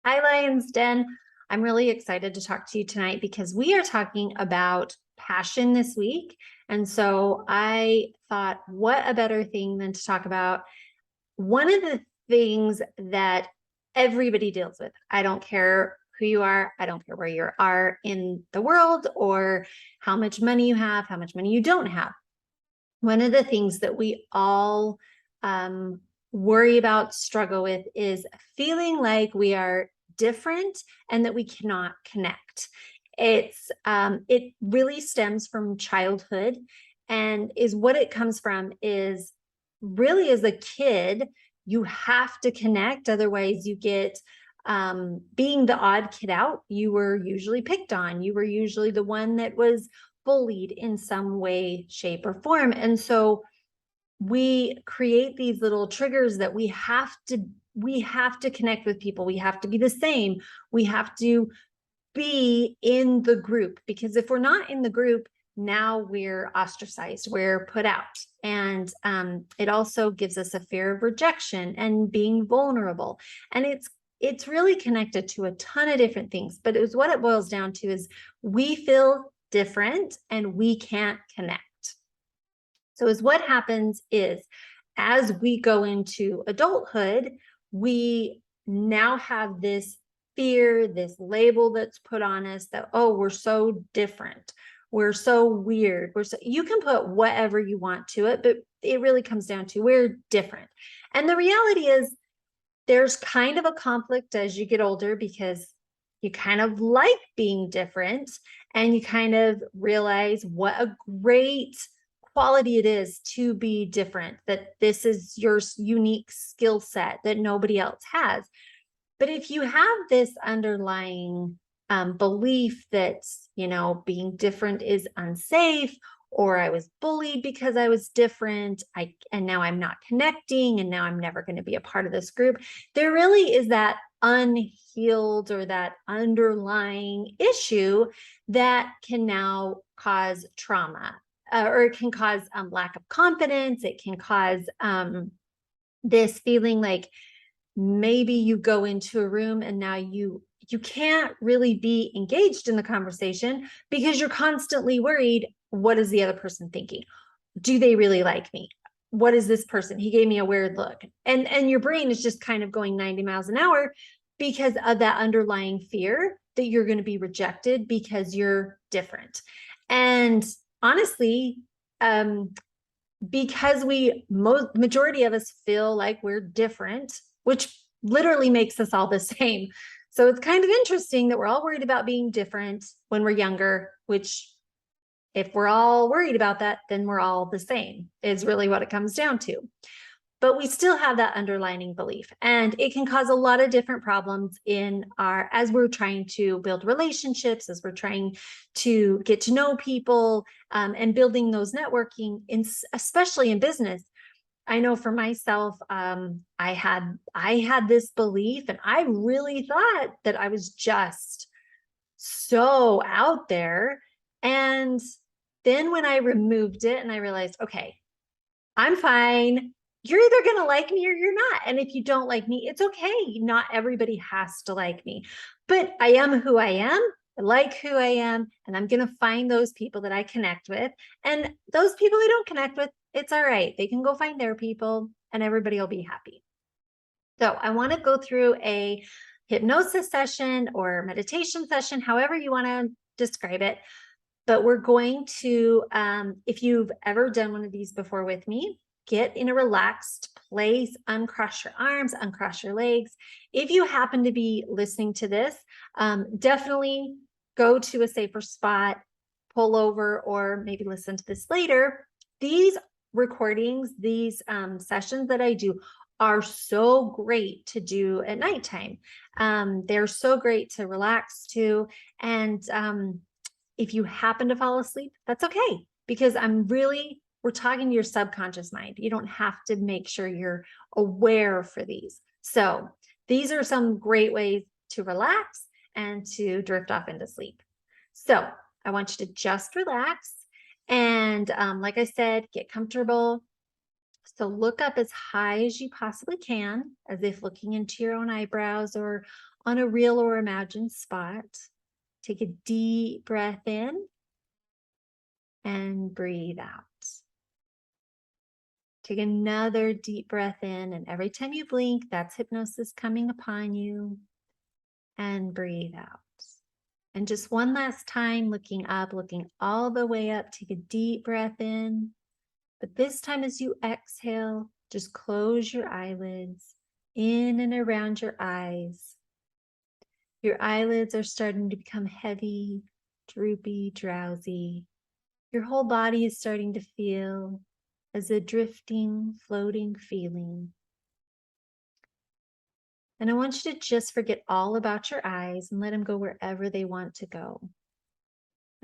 Hi, Lions Den. I'm really excited to talk to you tonight because we are talking about passion this week. And so I thought, what a better thing than to talk about one of the things that everybody deals with. I don't care who you are. I don't care where you are in the world or how much money you have, how much money you don't have. One of the things that we all worry about, struggle with is feeling like we are different and that we cannot connect. It really stems from childhood, and is what it comes from is really as a kid, you have to connect. Otherwise, you get being the odd kid out. You were usually picked on. You were usually the one that was bullied in some way, shape, or form. And so we create these little triggers that we have to connect with people. We have to be the same. We have to be in the group, because if we're not in the group, now we're ostracized, we're put out. And it also gives us a fear of rejection and being vulnerable. And it's really connected to a ton of different things, but what it boils down to is we feel different and we can't connect. So what happens is, as we go into adulthood, we now have this fear, this label that's put on us that, oh, we're so different. We're so weird. You can put whatever you want to it, but it really comes down to we're different. And the reality is there's kind of a conflict as you get older, because you kind of like being different and you kind of realize what a great quality it is to be different, that this is your unique skill set that nobody else has. But if you have this underlying belief that, being different is unsafe, or I was bullied because I was different, and now I'm not connecting, and now I'm never going to be a part of this group, there really is that unhealed or that underlying issue that can now cause trauma, or it can cause lack of confidence. It can cause this feeling like maybe you go into a room and now you can't really be engaged in the conversation because you're constantly worried, what is the other person thinking? Do they really like me? What is this person? He gave me a weird look. And your brain is just kind of going 90 miles an hour because of that underlying fear that you're going to be rejected because you're different. And honestly, because majority of us feel like we're different, which literally makes us all the same. So it's kind of interesting that we're all worried about being different when we're younger, which, if we're all worried about that, then we're all the same, is really what it comes down to. But we still have that underlying belief, and it can cause a lot of different problems as we're trying to build relationships, as we're trying to get to know people, and building those networking, especially in business. I know for myself, I had this belief, and I really thought that I was just so out there. And then when I removed it and I realized, okay, I'm fine. You're either going to like me or you're not. And if you don't like me, it's okay. Not everybody has to like me, but I am who I am. I like who I am, and I'm going to find those people that I connect with. And those people I don't connect with, it's all right. They can go find their people and everybody will be happy. So I want to go through a hypnosis session or meditation session, however you want to describe it. But we're going to, if you've ever done one of these before with me, get in a relaxed place, uncross your arms, uncross your legs. If you happen to be listening to this, definitely go to a safer spot, pull over, or maybe listen to this later. These recordings, these sessions that I do are so great to do at nighttime. They're so great to relax to. And if you happen to fall asleep, that's okay, because we're talking to your subconscious mind. You don't have to make sure you're aware for these. So these are some great ways to relax and to drift off into sleep. So I want you to just relax. And like I said, get comfortable. So look up as high as you possibly can, as if looking into your own eyebrows or on a real or imagined spot. Take a deep breath in and breathe out. Take another deep breath in, and every time you blink, that's hypnosis coming upon you. And breathe out. And just one last time, looking up, looking all the way up, take a deep breath in. But this time as you exhale, just close your eyelids in and around your eyes. Your eyelids are starting to become heavy, droopy, drowsy. Your whole body is starting to feel as a drifting, floating feeling. And I want you to just forget all about your eyes and let them go wherever they want to go.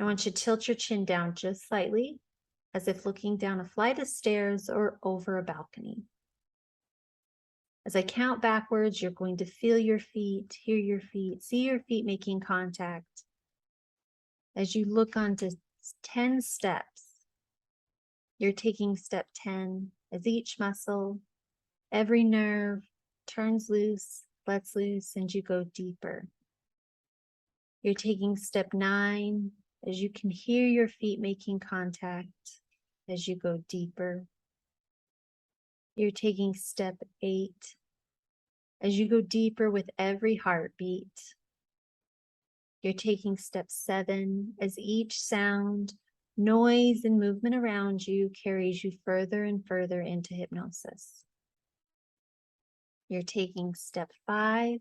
I want you to tilt your chin down just slightly, as if looking down a flight of stairs or over a balcony. As I count backwards, you're going to feel your feet, hear your feet, see your feet making contact. As you look onto 10 steps, you're taking step 10 as each muscle, every nerve turns loose, lets loose, and you go deeper. You're taking step 9 as you can hear your feet making contact as you go deeper. You're taking step 8 as you go deeper with every heartbeat. You're taking step 7 as each sound, noise, and movement around you carries you further and further into hypnosis. You're taking step 5.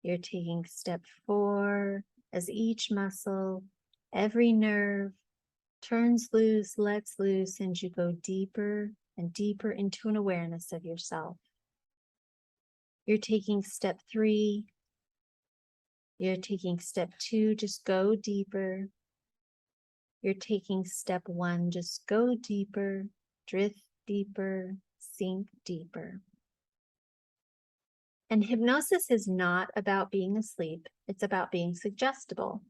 You're taking step 4 as each muscle, every nerve turns loose, lets loose, and you go deeper and deeper into an awareness of yourself. You're taking step 3. You're taking step 2, just go deeper. You're taking step 1, just go deeper, drift deeper, sink deeper. And hypnosis is not about being asleep. It's about being suggestible.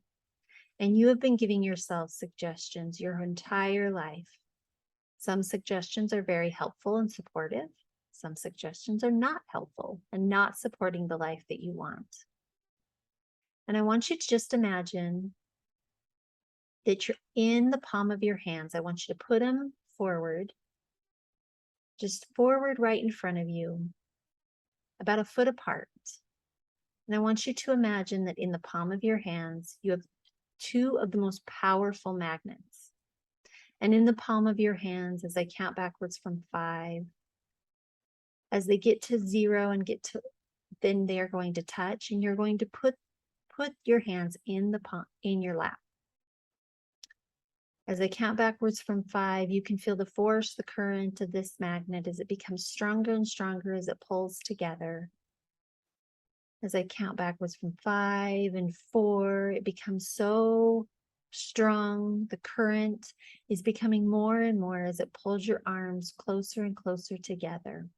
And you have been giving yourself suggestions your entire life. Some suggestions are very helpful and supportive. Some suggestions are not helpful and not supporting the life that you want. And I want you to just imagine that you're in the palm of your hands. I want you to put them forward, just forward right in front of you, about a foot apart. And I want you to imagine that in the palm of your hands, you have 2 of the most powerful magnets. And in the palm of your hands, as I count backwards from 5, as they get to 0 and get to, then they're going to touch, and you're going to put your hands in the palm, in your lap. As I count backwards from 5, you can feel the force, the current of this magnet as it becomes stronger and stronger as it pulls together. As I count backwards from 5 and 4, it becomes so strong. The current is becoming more and more as it pulls your arms closer and closer together.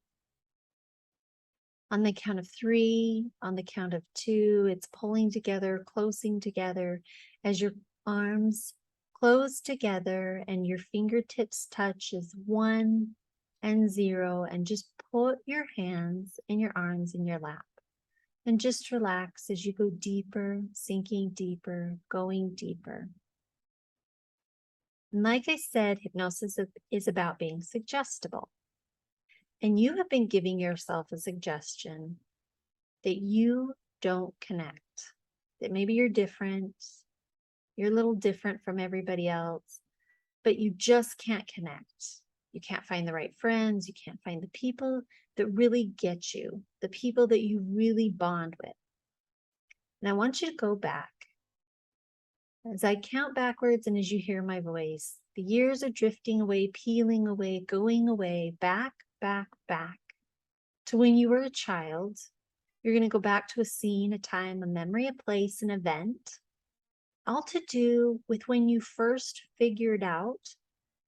On the count of 3, on the count of 2, it's pulling together, closing together as your arms close together and your fingertips touch as 1 and 0, and just put your hands and your arms in your lap. And just relax as you go deeper, sinking deeper, going deeper. And like I said, hypnosis is about being suggestible. And you have been giving yourself a suggestion that you don't connect, that maybe you're different, you're a little different from everybody else, but you just can't connect. You can't find the right friends, you can't find the people that really get you, the people that you really bond with. And I want you to go back. As I count backwards and as you hear my voice, the years are drifting away, peeling away, going away, back, back, back to when you were a child. You're going to go back to a scene, a time, a memory, a place, an event, all to do with when you first figured out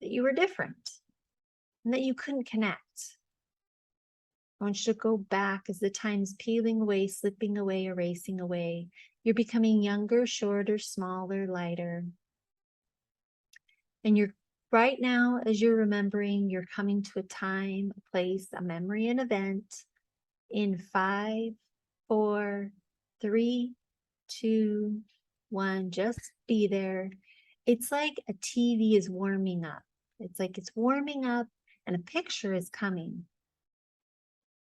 that you were different and that you couldn't connect. I want you to go back as the time's peeling away, slipping away, erasing away. You're becoming younger, shorter, smaller, lighter. And you're right now, as you're remembering, you're coming to a time, a place, a memory, an event in 5, 4, 3, 2, 1. Just be there. It's like a TV is warming up. It's like it's warming up and a picture is coming.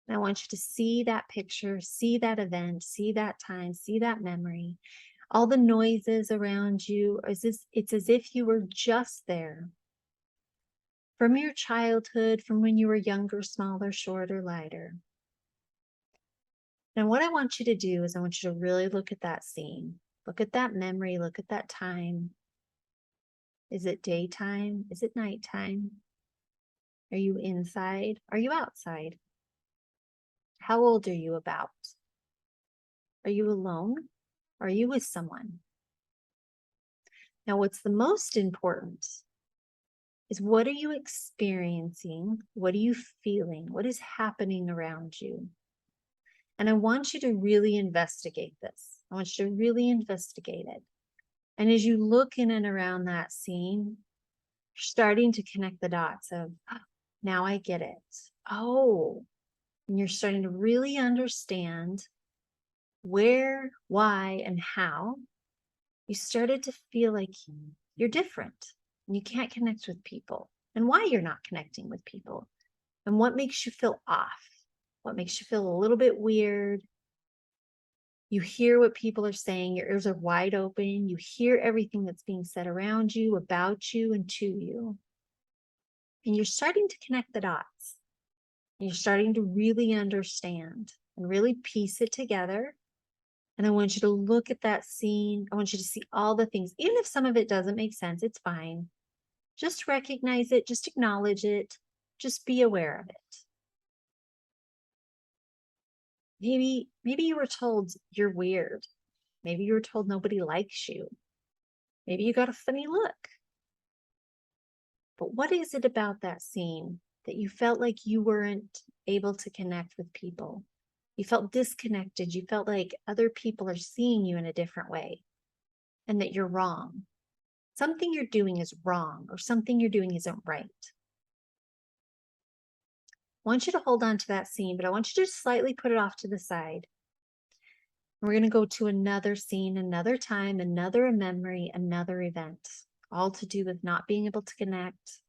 And I want you to see that picture, see that event, see that time, see that memory. All the noises around you, it's as if you were just there. From your childhood, from when you were younger, smaller, shorter, lighter. Now, what I want you to do is I want you to really look at that scene. Look at that memory, look at that time. Is it daytime? Is it nighttime? Are you inside? Are you outside? How old are you about? Are you alone? Are you with someone? Now, what's the most important is what are you experiencing? What are you feeling? What is happening around you? And I want you to really investigate this. I want you to really investigate it. And as you look in and around that scene, you're starting to connect the dots of, oh, now I get it. Oh, and you're starting to really understand where, why, and how you started to feel like you're different and you can't connect with people, and why you're not connecting with people, and what makes you feel off, what makes you feel a little bit weird. You hear what people are saying, your ears are wide open, you hear everything that's being said around you, about you, and to you. And you're starting to connect the dots. And you're starting to really understand and really piece it together. And I want you to look at that scene. I want you to see all the things. Even if some of it doesn't make sense, it's fine. Just recognize it, just acknowledge it, just be aware of it. Maybe you were told you're weird. Maybe you were told nobody likes you. Maybe you got a funny look. But what is it about that scene that you felt like you weren't able to connect with people? You felt disconnected. You felt like other people are seeing you in a different way and that you're wrong. Something you're doing is wrong, or something you're doing isn't right. I want you to hold on to that scene, but I want you to slightly put it off to the side. We're going to go to another scene, another time, another memory, another event, all to do with not being able to connect,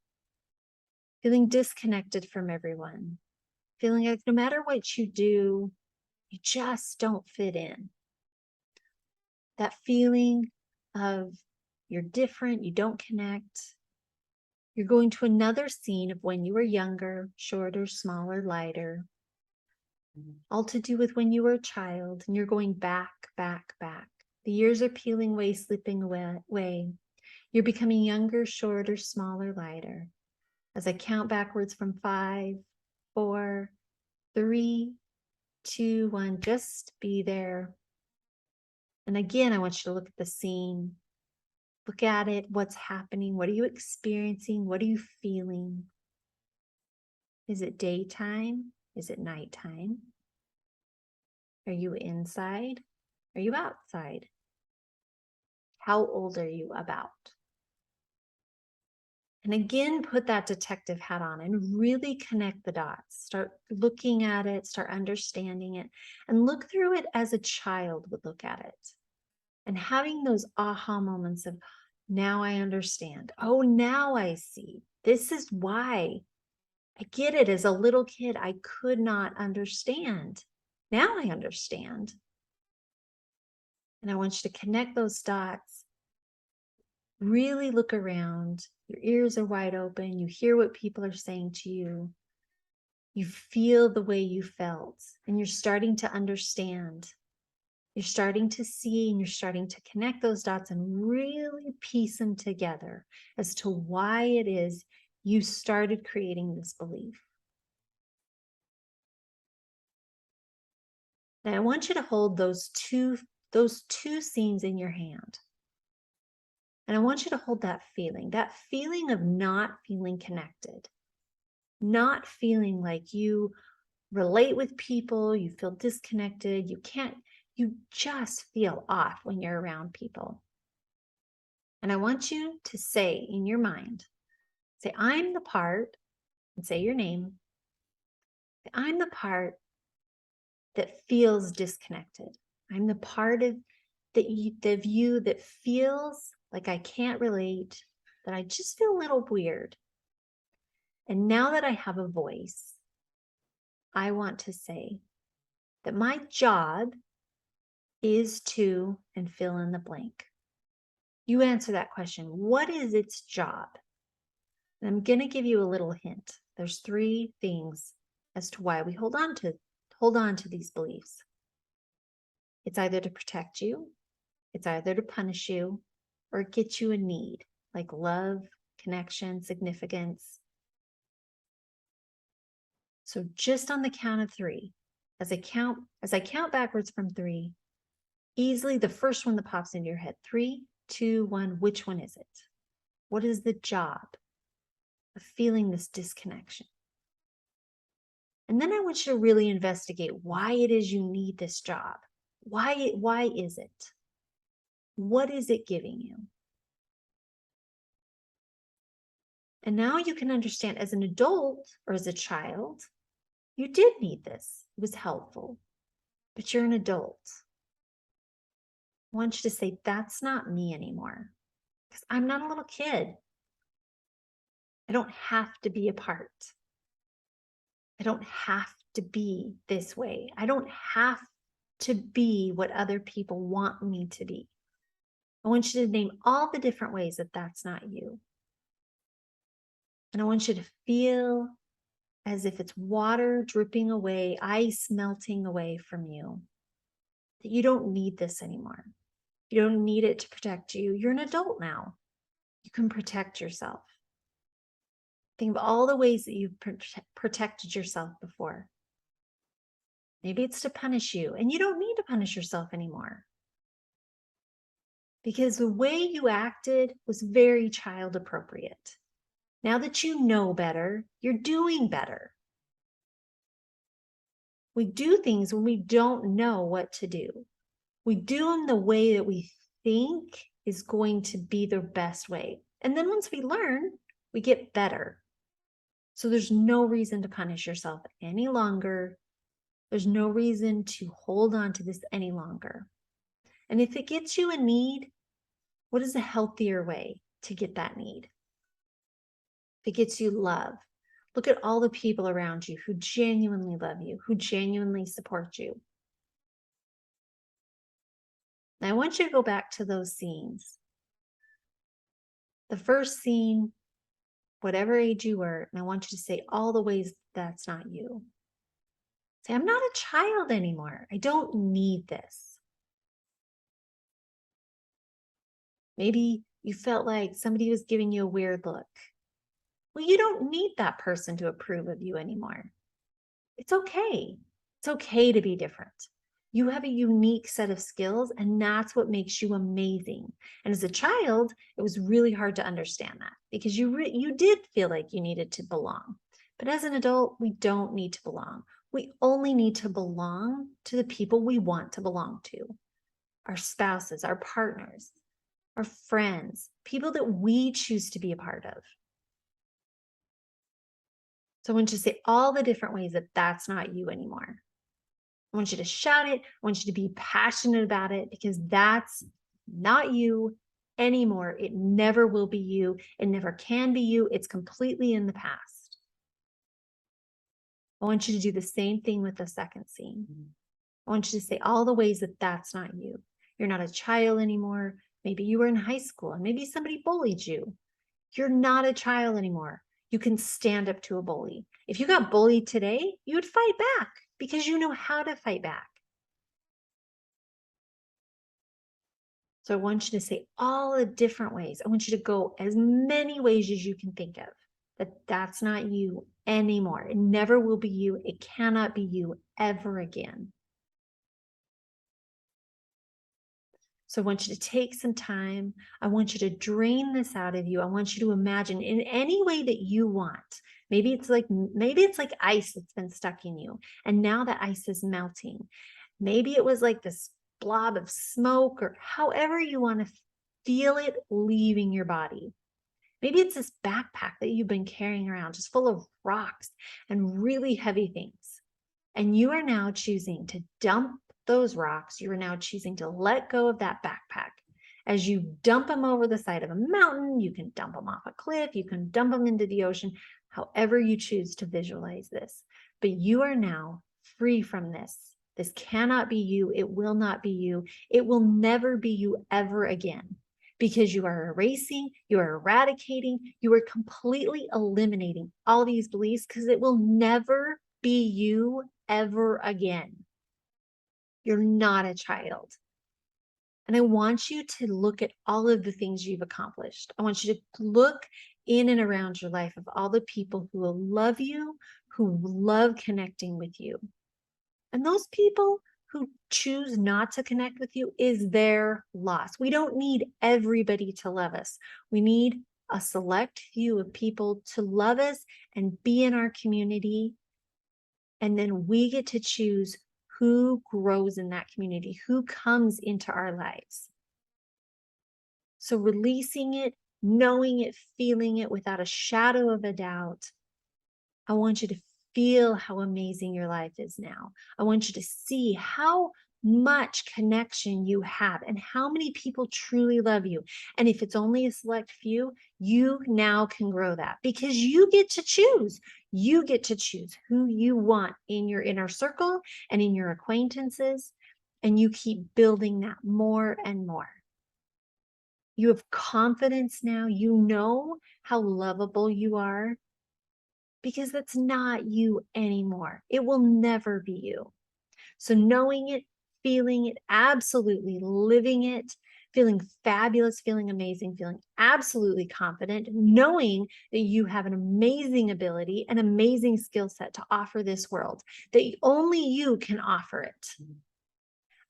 feeling disconnected from everyone, feeling like no matter what you do, you just don't fit in. That feeling of you're different, you don't connect. You're going to another scene of when you were younger, shorter, smaller, lighter, all to do with when you were a child, and you're going back, back, back. The years are peeling away, slipping away. You're becoming younger, shorter, smaller, lighter. As I count backwards from 5, 4, 3, 2, 1, just be there. And again, I want you to look at the scene. Look at it. What's happening? What are you experiencing? What are you feeling? Is it daytime? Is it nighttime? Are you inside? Are you outside? How old are you about? And again, put that detective hat on and really connect the dots. Start looking at it, start understanding it, and look through it as a child would look at it. And having those aha moments of, now I understand. Oh, now I see. This is why. I get it. As a little kid, I could not understand. Now I understand. And I want you to connect those dots. Really look around. Your ears are wide open. You hear what people are saying to you. You feel the way you felt, and you're starting to understand. You're starting to see, and you're starting to connect those dots and really piece them together as to why it is you started creating this belief. Now I want you to hold those two scenes in your hand. And I want you to hold that feeling of not feeling connected, not feeling like you relate with people, you feel disconnected, you just feel off when you're around people. And I want you to say in your mind, Say, I'm the part, and say your name. I'm the part that feels disconnected. I'm the part of the view that feels like I can't relate, that I just feel a little weird. And now that I have a voice, I want to say that my job is to, and fill in the blank. You answer that question. What is its job? And I'm going to give you a little hint. There's 3 things as to why we hold on to these beliefs. It's either to protect you, it's either to punish you, or get you a need like love, connection, significance. So just on the count of 3, as I count backwards from 3, easily the first one that pops into your head, 3, 2, 1, which one is it? What is the job of feeling this disconnection? And then I want you to really investigate why it is you need this job. Why is it? What is it giving you? And now you can understand, as an adult or as a child, you did need this. It was helpful, but you're an adult. I want you to say, that's not me anymore, because I'm not a little kid. I don't have to be a part. I don't have to be this way. I don't have to be what other people want me to be. I want you to name all the different ways that that's not you. And I want you to feel as if it's water dripping away, ice melting away from you, that you don't need this anymore. You don't need it to protect you. You're an adult now. You can protect yourself. Think of all the ways that you've protected yourself before. Maybe it's to punish you, and you don't need to punish yourself anymore, because the way you acted was very child appropriate. Now that you know better, you're doing better. We do things when we don't know what to do. We do them the way that we think is going to be the best way. And then once we learn, we get better. So there's no reason to punish yourself any longer. There's no reason to hold on to this any longer. And if it gets you a need, what is a healthier way to get that need? If it gets you love, look at all the people around you who genuinely love you, who genuinely support you. Now I want you to go back to those scenes. The first scene, whatever age you were, and I want you to say all the ways that's not you. Say, I'm not a child anymore. I don't need this. Maybe you felt like somebody was giving you a weird look. Well, you don't need that person to approve of you anymore. It's okay. It's okay to be different. You have a unique set of skills, and that's what makes you amazing. And as a child, it was really hard to understand that, because you did feel like you needed to belong. But as an adult, we don't need to belong. We only need to belong to the people we want to belong to. Our spouses, our partners, our friends, people that we choose to be a part of. So I want you to say all the different ways that that's not you anymore. I want you to shout it. I want you to be passionate about it, because that's not you anymore. It never will be you. It never can be you. It's completely in the past. I want you to do the same thing with the second scene. I want you to say all the ways that that's not you. You're not a child anymore. Maybe you were in high school and maybe somebody bullied you. You're not a child anymore. You can stand up to a bully. If you got bullied today, you would fight back, because you know how to fight back. So I want you to say all the different ways. I want you to go as many ways as you can think of, that that's not you anymore. It never will be you. It cannot be you ever again. So I want you to take some time. I want you to drain this out of you. I want you to imagine in any way that you want. Maybe it's like ice that's been stuck in you, and now that ice is melting. Maybe it was like this blob of smoke, or however you want to feel it leaving your body. Maybe it's this backpack that you've been carrying around just full of rocks and really heavy things. And you are now choosing to dump those rocks. You are now choosing to let go of that backpack. As you dump them over the side of a mountain, you can dump them off a cliff, you can dump them into the ocean, however you choose to visualize this. But you are now free from this. This cannot be you. It will not be you. It will never be you ever again, because you are erasing, you are eradicating, you are completely eliminating all these beliefs, because it will never be you ever again. You're not a child. And I want you to look at all of the things you've accomplished. I want you to look in and around your life of all the people who will love you, who love connecting with you. And those people who choose not to connect with you is their loss. We don't need everybody to love us. We need a select few of people to love us and be in our community. And then we get to choose who grows in that community, who comes into our lives. So releasing it, knowing it, feeling it without a shadow of a doubt. I want you to feel how amazing your life is now. I want you to see how much connection you have and how many people truly love you. And if it's only a select few, you now can grow that, because you get to choose. You get to choose who you want in your inner circle and in your acquaintances, and you keep building that more and more. You have confidence now. You know how lovable you are, because that's not you anymore. It will never be you. So knowing it, feeling it, absolutely living it, feeling fabulous, feeling amazing, feeling absolutely confident, knowing that you have an amazing ability, an amazing skill set to offer this world, that only you can offer it.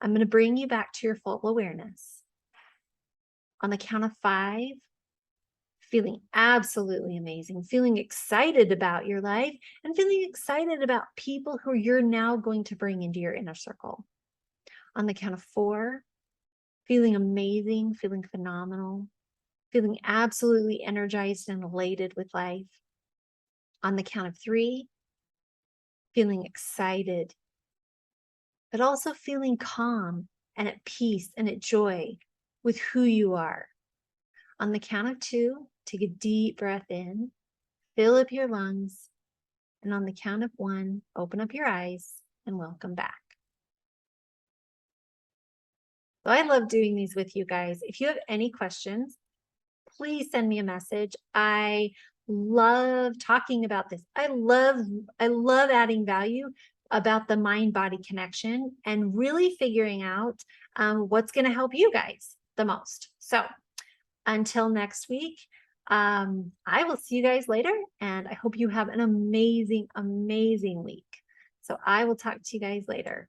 I'm going to bring you back to your full awareness. On the count of 5, feeling absolutely amazing, feeling excited about your life, and feeling excited about people who you're now going to bring into your inner circle. On the count of 4, feeling amazing, feeling phenomenal, feeling absolutely energized and elated with life. On the count of 3, feeling excited, but also feeling calm and at peace and at joy with who you are. On the count of 2, take a deep breath in, fill up your lungs, and on the count of 1, open up your eyes and welcome back. So I love doing these with you guys. If you have any questions, please send me a message. I love talking about this. I love adding value about the mind-body connection and really figuring out what's going to help you guys the most. So until next week, I will see you guys later, and I hope you have an amazing, amazing week. So I will talk to you guys later.